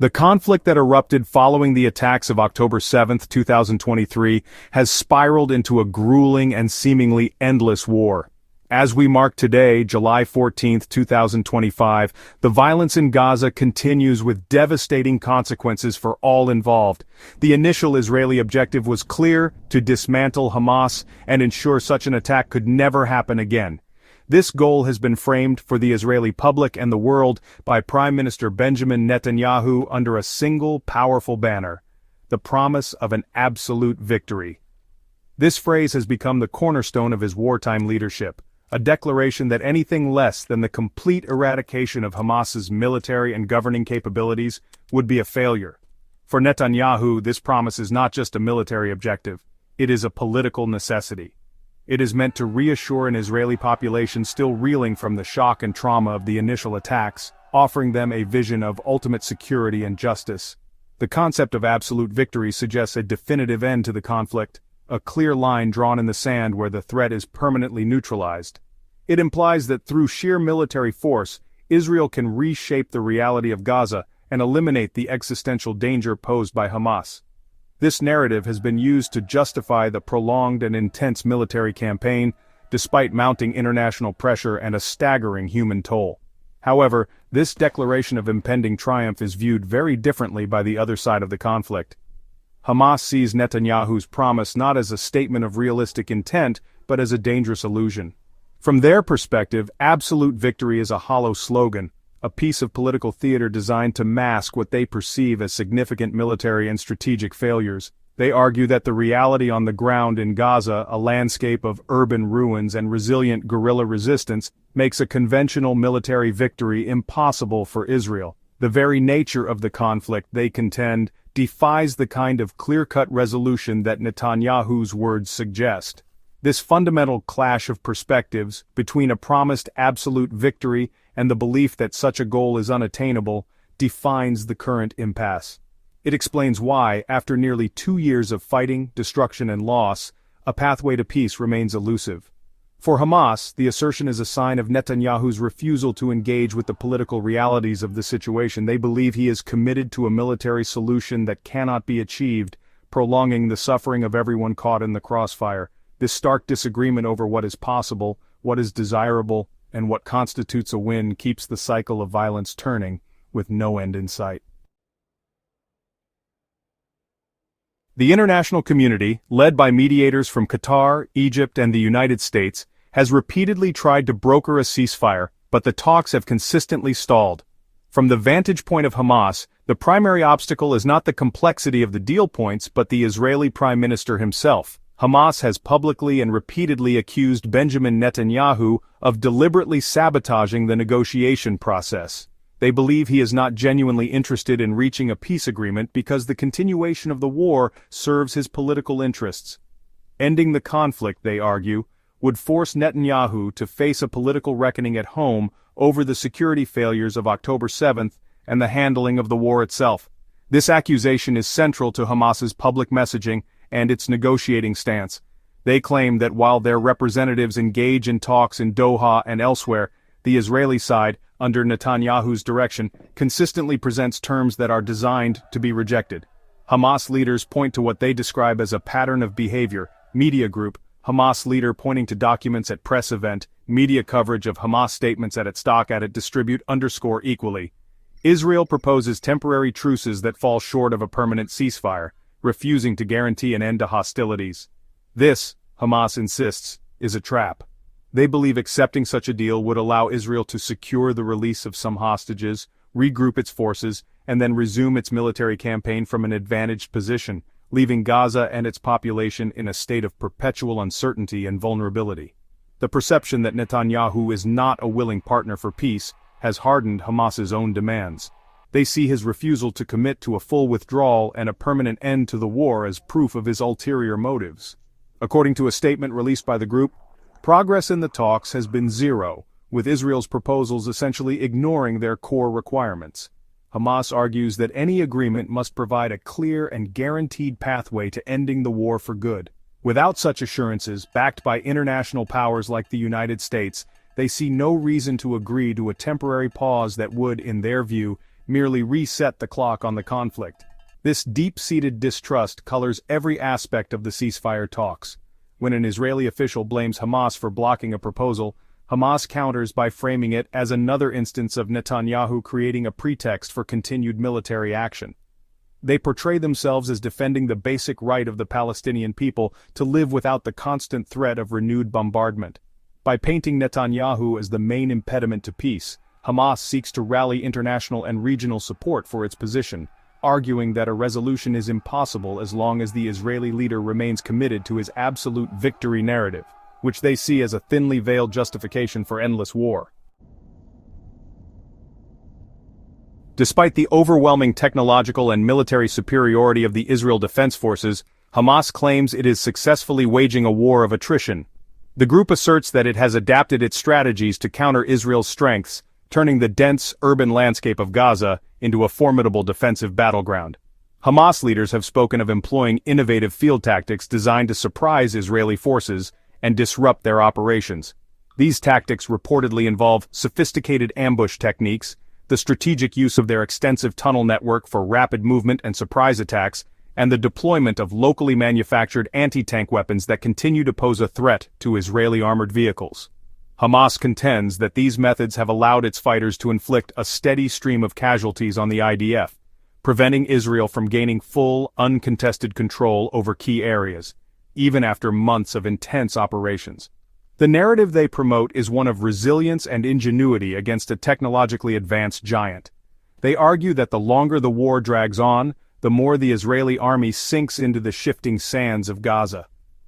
The conflict that erupted following the attacks of October 7, 2023, has spiraled into a grueling and seemingly endless war. As we mark today, July 14, 2025, the violence in Gaza continues with devastating consequences for all involved. The initial Israeli objective was clear: to dismantle Hamas and ensure such an attack could never happen again. This goal has been framed for the Israeli public and the world by Prime Minister Benjamin Netanyahu under a single powerful banner: the promise of an absolute victory. This phrase has become the cornerstone of his wartime leadership, a declaration that anything less than the complete eradication of Hamas's military and governing capabilities would be a failure. For Netanyahu, this promise is not just a military objective, it is a political necessity. It is meant to reassure an Israeli population still reeling from the shock and trauma of the initial attacks, offering them a vision of ultimate security and justice. The concept of absolute victory suggests a definitive end to the conflict, a clear line drawn in the sand where the threat is permanently neutralized. It implies that through sheer military force, Israel can reshape the reality of Gaza and eliminate the existential danger posed by Hamas. This narrative has been used to justify the prolonged and intense military campaign, despite mounting international pressure and a staggering human toll. However, this declaration of impending triumph is viewed very differently by the other side of the conflict. Hamas sees Netanyahu's promise not as a statement of realistic intent, but as a dangerous illusion. From their perspective, absolute victory is a hollow slogan, a piece of political theater designed to mask what they perceive as significant military and strategic failures. They argue that the reality on the ground in Gaza, a landscape of urban ruins and resilient guerrilla resistance, makes a conventional military victory impossible for Israel. The very nature of the conflict, they contend, defies the kind of clear-cut resolution that Netanyahu's words suggest. This fundamental clash of perspectives between a promised absolute victory and the belief that such a goal is unattainable defines the current impasse. It explains why, after nearly 2 years of fighting, destruction and loss, a pathway to peace remains elusive. For Hamas, the assertion is a sign of Netanyahu's refusal to engage with the political realities of the situation. They believe he is committed to a military solution that cannot be achieved, prolonging the suffering of everyone caught in the crossfire. This stark disagreement over what is possible, what is desirable, and what constitutes a win keeps the cycle of violence turning, with no end in sight. The international community, led by mediators from Qatar, Egypt, and the United States, has repeatedly tried to broker a ceasefire, but the talks have consistently stalled. From the vantage point of Hamas, the primary obstacle is not the complexity of the deal points but the Israeli Prime Minister himself. Hamas has publicly and repeatedly accused Benjamin Netanyahu of deliberately sabotaging the negotiation process. They believe he is not genuinely interested in reaching a peace agreement because the continuation of the war serves his political interests. Ending the conflict, they argue, would force Netanyahu to face a political reckoning at home over the security failures of October 7th and the handling of the war itself. This accusation is central to Hamas's public messaging and its negotiating stance. They claim that while their representatives engage in talks in Doha and elsewhere, the Israeli side, under Netanyahu's direction, consistently presents terms that are designed to be rejected. Hamas leaders point to what they describe as a pattern of behavior: media group, Hamas leader pointing to documents at press event, media coverage of Hamas statements at stock at it distribute _equally. Israel proposes temporary truces that fall short of a permanent ceasefire, refusing to guarantee an end to hostilities. This, Hamas insists, is a trap. They believe accepting such a deal would allow Israel to secure the release of some hostages, regroup its forces, and then resume its military campaign from an advantaged position, leaving Gaza and its population in a state of perpetual uncertainty and vulnerability. The perception that Netanyahu is not a willing partner for peace has hardened Hamas's own demands. They see his refusal to commit to a full withdrawal and a permanent end to the war as proof of his ulterior motives. According to a statement released by the group, progress in the talks has been zero, with Israel's proposals essentially ignoring their core requirements. Hamas argues that any agreement must provide a clear and guaranteed pathway to ending the war for good. Without such assurances, backed by international powers like the United States, they see no reason to agree to a temporary pause that would, in their view, merely reset the clock on the conflict. This deep-seated distrust colors every aspect of the ceasefire talks. When an Israeli official blames Hamas for blocking a proposal, Hamas counters by framing it as another instance of Netanyahu creating a pretext for continued military action. They portray themselves as defending the basic right of the Palestinian people to live without the constant threat of renewed bombardment. By painting Netanyahu as the main impediment to peace, Hamas seeks to rally international and regional support for its position, arguing that a resolution is impossible as long as the Israeli leader remains committed to his absolute victory narrative, which they see as a thinly veiled justification for endless war. Despite the overwhelming technological and military superiority of the Israel Defense Forces, Hamas claims it is successfully waging a war of attrition. The group asserts that it has adapted its strategies to counter Israel's strengths, turning the dense, urban landscape of Gaza into a formidable defensive battleground. Hamas leaders have spoken of employing innovative field tactics designed to surprise Israeli forces and disrupt their operations. These tactics reportedly involve sophisticated ambush techniques, the strategic use of their extensive tunnel network for rapid movement and surprise attacks, and the deployment of locally manufactured anti-tank weapons that continue to pose a threat to Israeli armored vehicles. Hamas contends that these methods have allowed its fighters to inflict a steady stream of casualties on the IDF, preventing Israel from gaining full, uncontested control over key areas, even after months of intense operations. The narrative they promote is one of resilience and ingenuity against a technologically advanced giant. They argue that the longer the war drags on, the more the Israeli army sinks into the shifting sands of Gaza.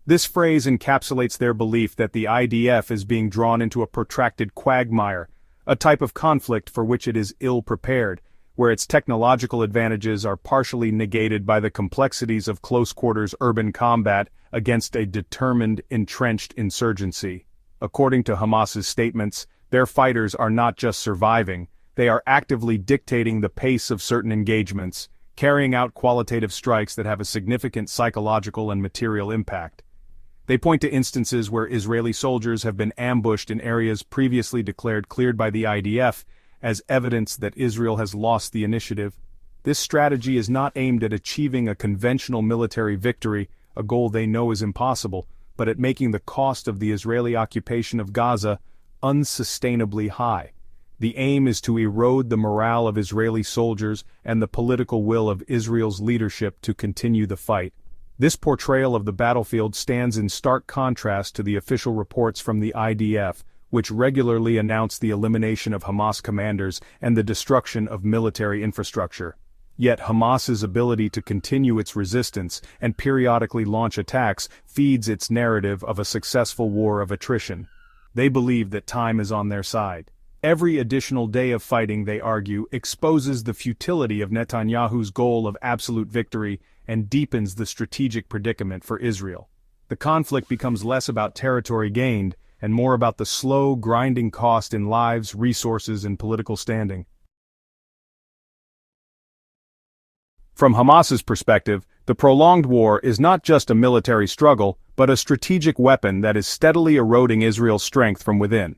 This phrase encapsulates their belief that the IDF is being drawn into a protracted quagmire, a type of conflict for which it is ill-prepared, where its technological advantages are partially negated by the complexities of close-quarters urban combat against a determined, entrenched insurgency. According to Hamas's statements, their fighters are not just surviving, they are actively dictating the pace of certain engagements, carrying out qualitative strikes that have a significant psychological and material impact. They point to instances where Israeli soldiers have been ambushed in areas previously declared cleared by the IDF as evidence that Israel has lost the initiative. This strategy is not aimed at achieving a conventional military victory, a goal they know is impossible, but at making the cost of the Israeli occupation of Gaza unsustainably high. The aim is to erode the morale of Israeli soldiers and the political will of Israel's leadership to continue the fight. This portrayal of the battlefield stands in stark contrast to the official reports from the IDF, which regularly announce the elimination of Hamas commanders and the destruction of military infrastructure. Yet Hamas's ability to continue its resistance and periodically launch attacks feeds its narrative of a successful war of attrition. They believe that time is on their side. Every additional day of fighting, they argue, exposes the futility of Netanyahu's goal of absolute victory and deepens the strategic predicament for Israel. The conflict becomes less about territory gained and more about the slow, grinding cost in lives, resources, and political standing. From Hamas's perspective, the prolonged war is not just a military struggle, but a strategic weapon that is steadily eroding Israel's strength from within.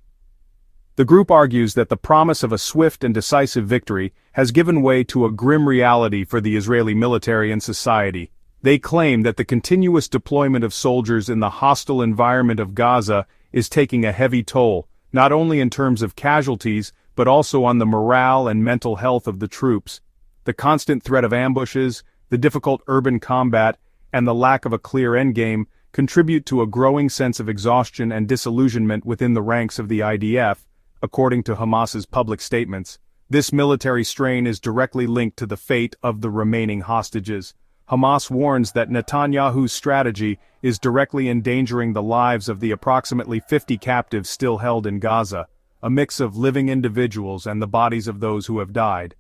The group argues that the promise of a swift and decisive victory has given way to a grim reality for the Israeli military and society. They claim that the continuous deployment of soldiers in the hostile environment of Gaza is taking a heavy toll, not only in terms of casualties, but also on the morale and mental health of the troops. The constant threat of ambushes, the difficult urban combat, and the lack of a clear endgame contribute to a growing sense of exhaustion and disillusionment within the ranks of the IDF. According to Hamas's public statements, this military strain is directly linked to the fate of the remaining hostages. Hamas warns that Netanyahu's strategy is directly endangering the lives of the approximately 50 captives still held in Gaza, a mix of living individuals and the bodies of those who have died.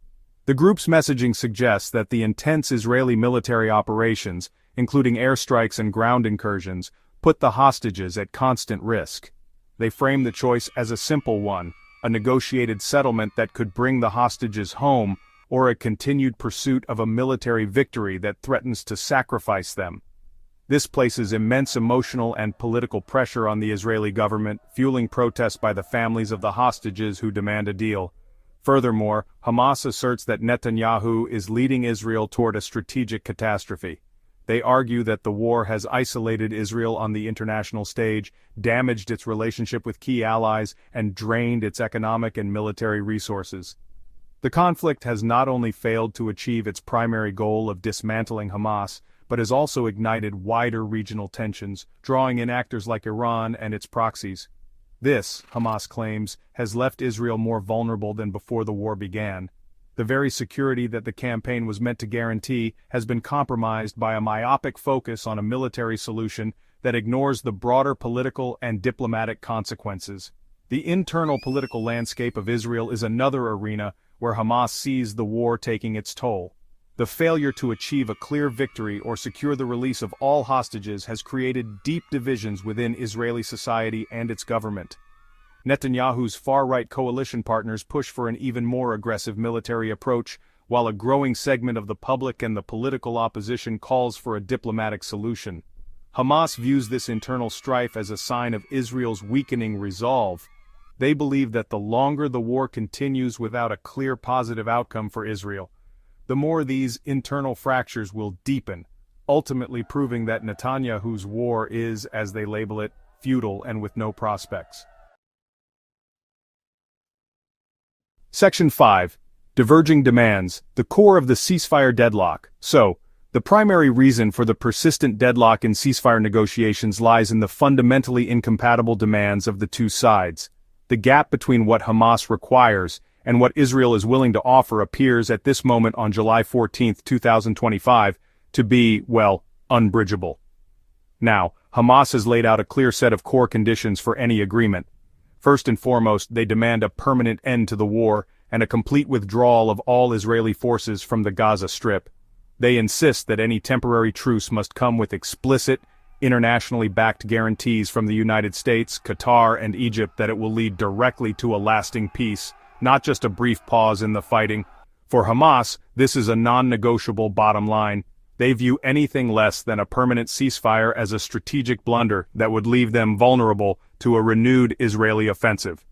The group's messaging suggests that the intense Israeli military operations, including airstrikes and ground incursions, put the hostages at constant risk. They frame the choice as a simple one, a negotiated settlement that could bring the hostages home, or a continued pursuit of a military victory that threatens to sacrifice them. This places immense emotional and political pressure on the Israeli government, fueling protests by the families of the hostages who demand a deal. Furthermore, Hamas asserts that Netanyahu is leading Israel toward a strategic catastrophe. They argue that the war has isolated Israel on the international stage, damaged its relationship with key allies, and drained its economic and military resources. The conflict has not only failed to achieve its primary goal of dismantling Hamas, but has also ignited wider regional tensions, drawing in actors like Iran and its proxies. This, Hamas claims, has left Israel more vulnerable than before the war began. The very security that the campaign was meant to guarantee has been compromised by a myopic focus on a military solution that ignores the broader political and diplomatic consequences. The internal political landscape of Israel is another arena where Hamas sees the war taking its toll. The failure to achieve a clear victory or secure the release of all hostages has created deep divisions within Israeli society and its government. Netanyahu's far-right coalition partners push for an even more aggressive military approach, while a growing segment of the public and the political opposition calls for a diplomatic solution. Hamas views this internal strife as a sign of Israel's weakening resolve. They believe that the longer the war continues without a clear positive outcome for Israel, the more these internal fractures will deepen, ultimately proving that Netanyahu's war is, as they label it, futile and with no prospects. Section 5. Diverging demands, the core of the ceasefire deadlock. So, the primary reason for the persistent deadlock in ceasefire negotiations lies in the fundamentally incompatible demands of the two sides. The gap between what Hamas requires and what Israel is willing to offer appears at this moment on July 14, 2025, to be, well, unbridgeable. Now, Hamas has laid out a clear set of core conditions for any agreement. First and foremost, they demand a permanent end to the war and a complete withdrawal of all Israeli forces from the Gaza Strip. They insist that any temporary truce must come with explicit, internationally backed guarantees from the United States, Qatar, and Egypt that it will lead directly to a lasting peace, not just a brief pause in the fighting. For Hamas, this is a non-negotiable bottom line. They view anything less than a permanent ceasefire as a strategic blunder that would leave them vulnerable to a renewed Israeli offensive.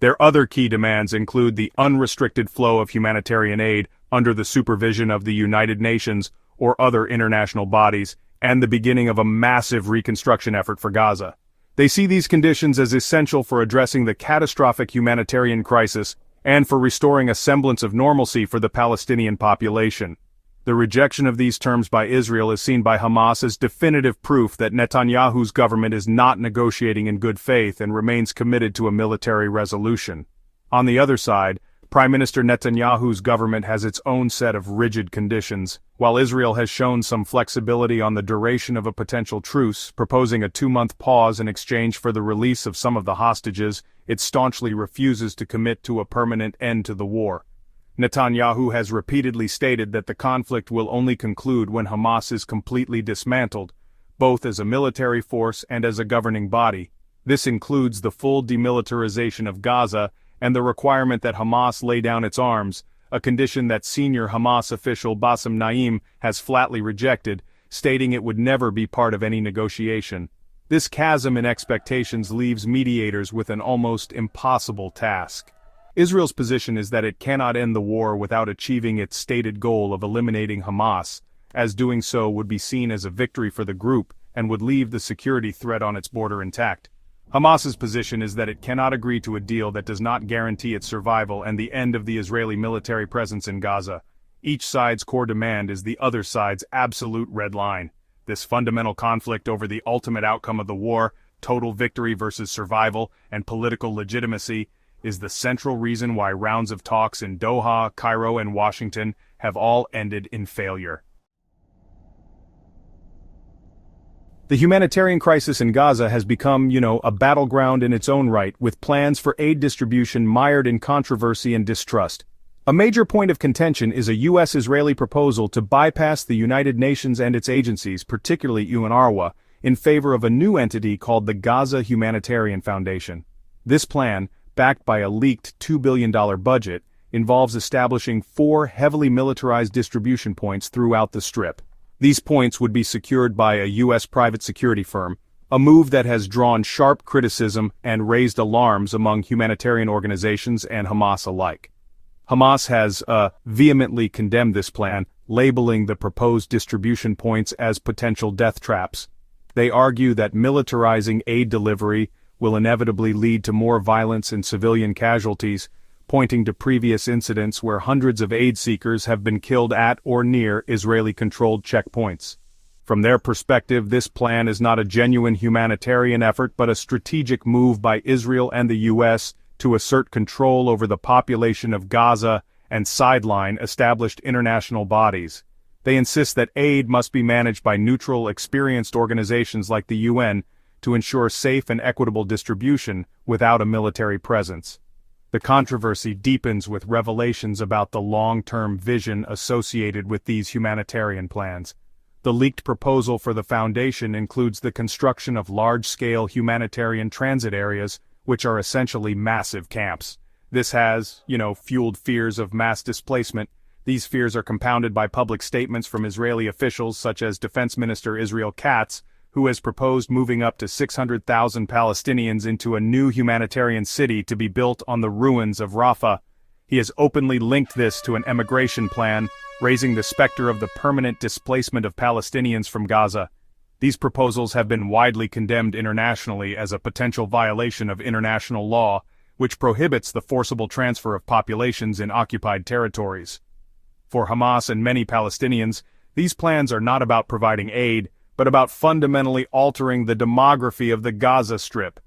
Their other key demands include the unrestricted flow of humanitarian aid under the supervision of the United Nations or other international bodies, and the beginning of a massive reconstruction effort for Gaza. They see these conditions as essential for addressing the catastrophic humanitarian crisis and for restoring a semblance of normalcy for the Palestinian population. The rejection of these terms by Israel is seen by Hamas as definitive proof that Netanyahu's government is not negotiating in good faith and remains committed to a military resolution. On the other side, Prime Minister Netanyahu's government has its own set of rigid conditions. While Israel has shown some flexibility on the duration of a potential truce, proposing a 2-month pause in exchange for the release of some of the hostages, it staunchly refuses to commit to a permanent end to the war. Netanyahu has repeatedly stated that the conflict will only conclude when Hamas is completely dismantled, both as a military force and as a governing body. This includes the full demilitarization of Gaza and the requirement that Hamas lay down its arms, a condition that senior Hamas official Bassem Naim has flatly rejected, stating it would never be part of any negotiation. This chasm in expectations leaves mediators with an almost impossible task. Israel's position is that it cannot end the war without achieving its stated goal of eliminating Hamas, as doing so would be seen as a victory for the group and would leave the security threat on its border intact. Hamas's position is that it cannot agree to a deal that does not guarantee its survival and the end of the Israeli military presence in Gaza. Each side's core demand is the other side's absolute red line. This fundamental conflict over the ultimate outcome of the war, total victory versus survival, and political legitimacy, is the central reason why rounds of talks in Doha, Cairo, and Washington have all ended in failure. The humanitarian crisis in Gaza has become, a battleground in its own right, with plans for aid distribution mired in controversy and distrust. A major point of contention is a U.S.-Israeli proposal to bypass the United Nations and its agencies, particularly UNRWA, in favor of a new entity called the Gaza Humanitarian Foundation. This plan, backed by a leaked $2 billion budget, involves establishing 4 heavily militarized distribution points throughout the Strip. These points would be secured by a U.S. private security firm, a move that has drawn sharp criticism and raised alarms among humanitarian organizations and Hamas alike. Hamas has vehemently condemned this plan, labeling the proposed distribution points as potential death traps. They argue that militarizing aid delivery will inevitably lead to more violence and civilian casualties, pointing to previous incidents where hundreds of aid seekers have been killed at or near Israeli-controlled checkpoints. From their perspective, this plan is not a genuine humanitarian effort but a strategic move by Israel and the U.S. to assert control over the population of Gaza and sideline established international bodies. They insist that aid must be managed by neutral, experienced organizations like the UN to ensure safe and equitable distribution without a military presence. The controversy deepens with revelations about the long-term vision associated with these humanitarian plans. The leaked proposal for the foundation includes the construction of large-scale humanitarian transit areas, which are essentially massive camps. This has, fueled fears of mass displacement. These fears are compounded by public statements from Israeli officials such as Defense Minister Israel Katz, who has proposed moving up to 600,000 Palestinians into a new humanitarian city to be built on the ruins of Rafah. He has openly linked this to an emigration plan, raising the specter of the permanent displacement of Palestinians from Gaza. These proposals have been widely condemned internationally as a potential violation of international law, which prohibits the forcible transfer of populations in occupied territories. For Hamas and many Palestinians, these plans are not about providing aid, but about fundamentally altering the demography of the Gaza Strip.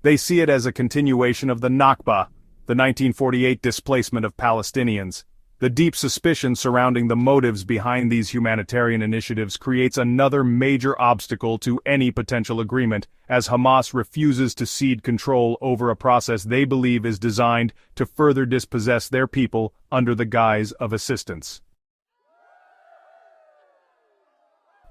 They see it as a continuation of the Nakba, the 1948 displacement of Palestinians. The deep suspicion surrounding the motives behind these humanitarian initiatives creates another major obstacle to any potential agreement, as Hamas refuses to cede control over a process they believe is designed to further dispossess their people under the guise of assistance.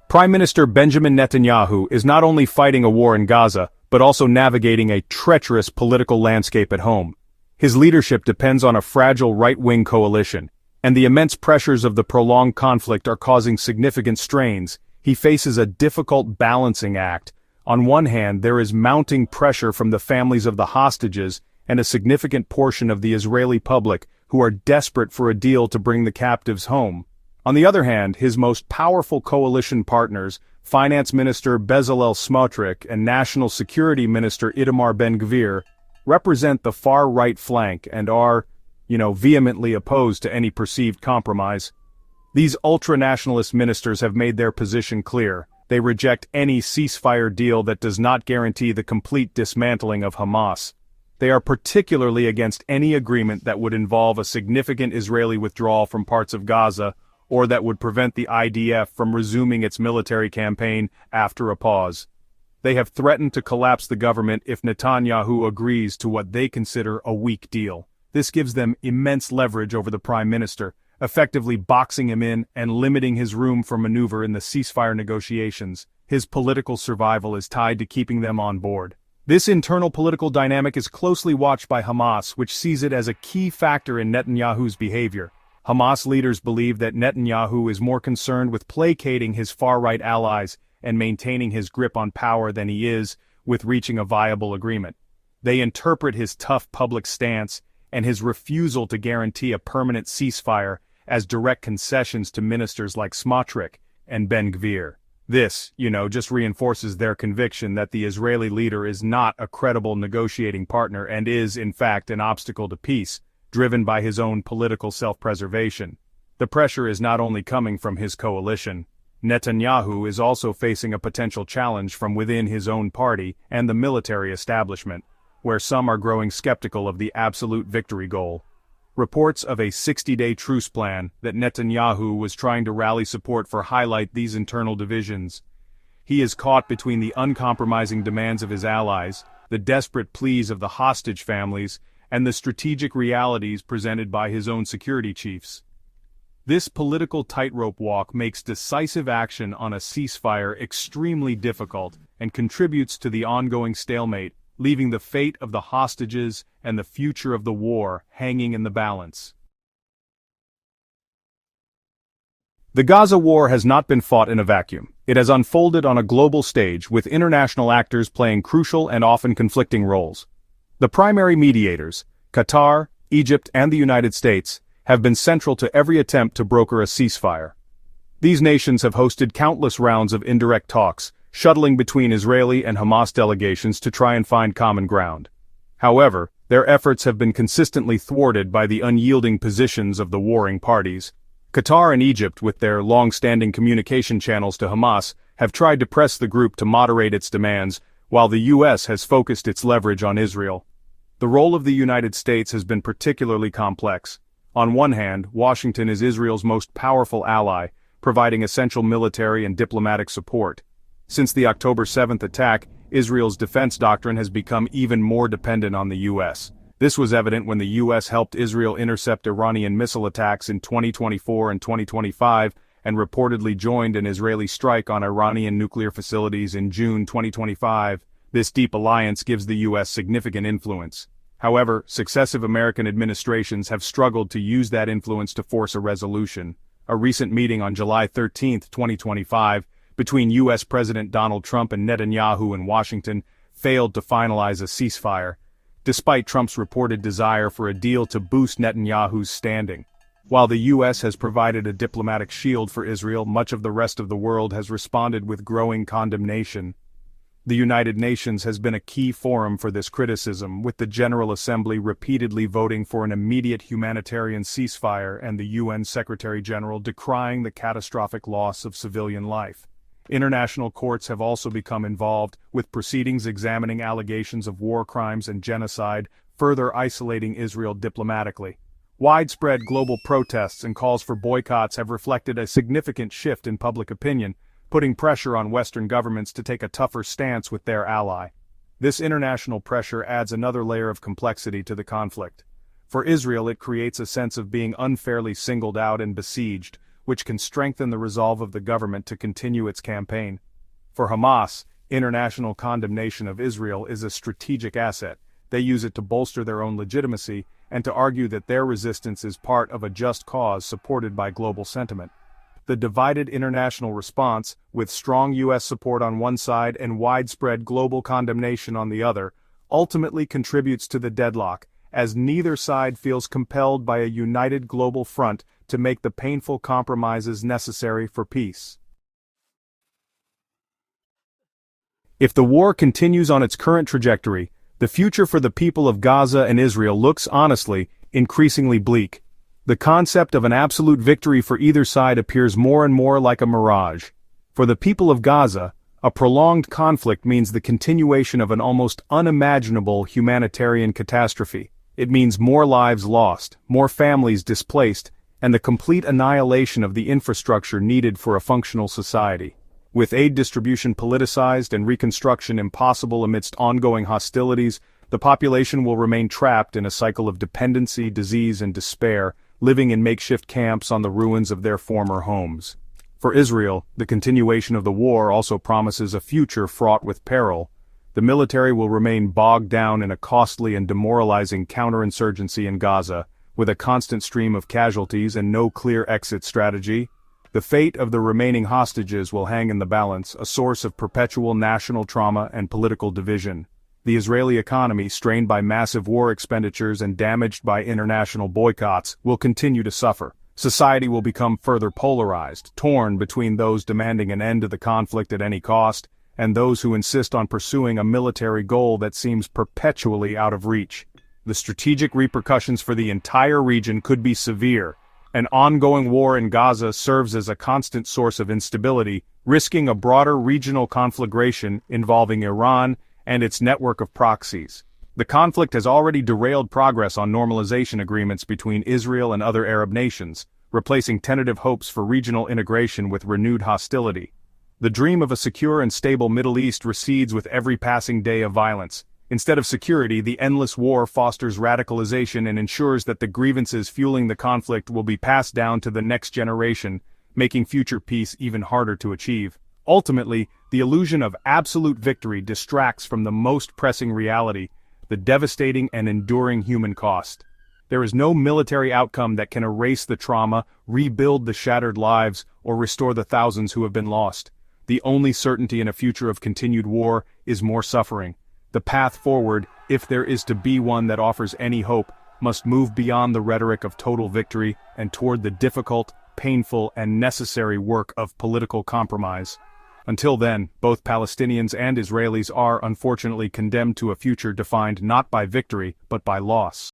Prime Minister Benjamin Netanyahu is not only fighting a war in Gaza, but also navigating a treacherous political landscape at home. His leadership depends on a fragile right-wing coalition, and the immense pressures of the prolonged conflict are causing significant strains. He faces a difficult balancing act. On one hand, there is mounting pressure from the families of the hostages and a significant portion of the Israeli public who are desperate for a deal to bring the captives home. On the other hand, his most powerful coalition partners, Finance Minister Bezalel Smotrich and National Security Minister Itamar Ben-Gvir, represent the far-right flank and are, vehemently opposed to any perceived compromise. These ultra-nationalist ministers have made their position clear. They reject any ceasefire deal that does not guarantee the complete dismantling of Hamas. They are particularly against any agreement that would involve a significant Israeli withdrawal from parts of Gaza, or that would prevent the IDF from resuming its military campaign after a pause. They have threatened to collapse the government if Netanyahu agrees to what they consider a weak deal. This gives them immense leverage over the prime minister, effectively boxing him in and limiting his room for maneuver in the ceasefire negotiations. His political survival is tied to keeping them on board. This internal political dynamic is closely watched by Hamas, which sees it as a key factor in Netanyahu's behavior. Hamas leaders believe that Netanyahu is more concerned with placating his far-right allies and maintaining his grip on power than he is with reaching a viable agreement. They interpret his tough public stance and his refusal to guarantee a permanent ceasefire as direct concessions to ministers like Smotrich and Ben-Gvir. This, just reinforces their conviction that the Israeli leader is not a credible negotiating partner and is, in fact, an obstacle to peace, driven by his own political self-preservation. The pressure is not only coming from his coalition. Netanyahu is also facing a potential challenge from within his own party and the military establishment, where some are growing skeptical of the absolute victory goal. Reports of a 60-day truce plan that Netanyahu was trying to rally support for highlight these internal divisions. He is caught between the uncompromising demands of his allies, the desperate pleas of the hostage families, and the strategic realities presented by his own security chiefs. This political tightrope walk makes decisive action on a ceasefire extremely difficult and contributes to the ongoing stalemate, leaving the fate of the hostages and the future of the war hanging in the balance. The Gaza war has not been fought in a vacuum. It has unfolded on a global stage with international actors playing crucial and often conflicting roles. The primary mediators, Qatar, Egypt, and the United States, have been central to every attempt to broker a ceasefire. These nations have hosted countless rounds of indirect talks, shuttling between Israeli and Hamas delegations to try and find common ground. However, their efforts have been consistently thwarted by the unyielding positions of the warring parties. Qatar and Egypt, with their long-standing communication channels to Hamas, have tried to press the group to moderate its demands, while the U.S. has focused its leverage on Israel. The role of the United States has been particularly complex. On one hand, Washington is Israel's most powerful ally, providing essential military and diplomatic support. Since the October 7th attack, Israel's defense doctrine has become even more dependent on the U.S. This was evident when the U.S. helped Israel intercept Iranian missile attacks in 2024 and 2025, and reportedly joined an Israeli strike on Iranian nuclear facilities in June 2025. This deep alliance gives the U.S. significant influence. However, successive American administrations have struggled to use that influence to force a resolution. A recent meeting on July 13, 2025, between U.S. President Donald Trump and Netanyahu in Washington, failed to finalize a ceasefire, despite Trump's reported desire for a deal to boost Netanyahu's standing. While the U.S. has provided a diplomatic shield for Israel, much of the rest of the world has responded with growing condemnation. The United Nations has been a key forum for this criticism, with the General Assembly repeatedly voting for an immediate humanitarian ceasefire and the UN Secretary-General decrying the catastrophic loss of civilian life. International courts have also become involved, with proceedings examining allegations of war crimes and genocide, further isolating Israel diplomatically. Widespread global protests and calls for boycotts have reflected a significant shift in public opinion, putting pressure on Western governments to take a tougher stance with their ally. This international pressure adds another layer of complexity to the conflict. For Israel, it creates a sense of being unfairly singled out and besieged, which can strengthen the resolve of the government to continue its campaign. For Hamas, international condemnation of Israel is a strategic asset. They use it to bolster their own legitimacy and to argue that their resistance is part of a just cause supported by global sentiment. The divided international response, with strong U.S. support on one side and widespread global condemnation on the other, ultimately contributes to the deadlock, as neither side feels compelled by a united global front to make the painful compromises necessary for peace. If the war continues on its current trajectory, the future for the people of Gaza and Israel looks, honestly, increasingly bleak. The concept of an absolute victory for either side appears more and more like a mirage. For the people of Gaza, a prolonged conflict means the continuation of an almost unimaginable humanitarian catastrophe. It means more lives lost, more families displaced, and the complete annihilation of the infrastructure needed for a functional society. With aid distribution politicized and reconstruction impossible amidst ongoing hostilities, the population will remain trapped in a cycle of dependency, disease, and despair, living in makeshift camps on the ruins of their former homes. For Israel, the continuation of the war also promises a future fraught with peril. The military will remain bogged down in a costly and demoralizing counterinsurgency in Gaza, with a constant stream of casualties and no clear exit strategy. The fate of the remaining hostages will hang in the balance, a source of perpetual national trauma and political division. The Israeli economy, strained by massive war expenditures and damaged by international boycotts, will continue to suffer. Society will become further polarized, torn between those demanding an end to the conflict at any cost, and those who insist on pursuing a military goal that seems perpetually out of reach. The strategic repercussions for the entire region could be severe. An ongoing war in Gaza serves as a constant source of instability, risking a broader regional conflagration involving Iran and its network of proxies. The conflict has already derailed progress on normalization agreements between Israel and other Arab nations, replacing tentative hopes for regional integration with renewed hostility. The dream of a secure and stable Middle East recedes with every passing day of violence. Instead of security, the endless war fosters radicalization and ensures that the grievances fueling the conflict will be passed down to the next generation, making future peace even harder to achieve. Ultimately, the illusion of absolute victory distracts from the most pressing reality, the devastating and enduring human cost. There is no military outcome that can erase the trauma, rebuild the shattered lives, or restore the thousands who have been lost. The only certainty in a future of continued war is more suffering. The path forward, if there is to be one that offers any hope, must move beyond the rhetoric of total victory and toward the difficult, painful, and necessary work of political compromise. Until then, both Palestinians and Israelis are unfortunately condemned to a future defined not by victory but by loss.